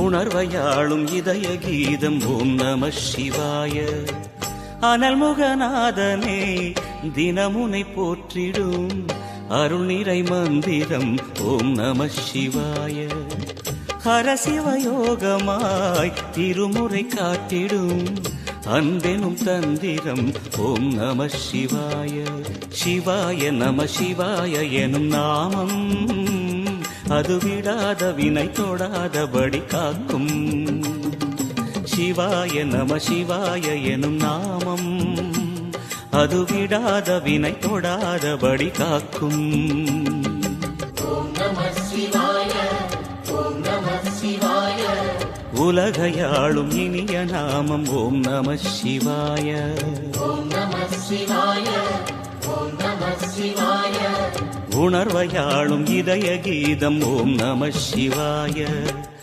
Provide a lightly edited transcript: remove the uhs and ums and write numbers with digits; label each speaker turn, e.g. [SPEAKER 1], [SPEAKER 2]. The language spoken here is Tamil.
[SPEAKER 1] உணர்வையாளும் இதய கீதம் ஓம் நம சிவாய. அனல்முகநாதனே தினமுனை போற்றிடும் அருள் நிறை மந்திரம் ஓம் நம சிவாய. ஹரசிவயோகமாய் திருமுறை காட்டிடும் அன்பெனும் தந்திரம் ஓம் நம சிவாய. சிவாய நம சிவாய எனும் நாமம் அது விடாத வினை தொடாதபடி காக்கும். சிவாய நம சிவாய எனும் நாமம் அது விடாத வினை தொடாதபடி காக்கும். உலகையாளும் இனிய நாமம் ஓம் நம சிவாய. உணர்வையாளும் இதய கீதம் ஓம் நம சிவாய.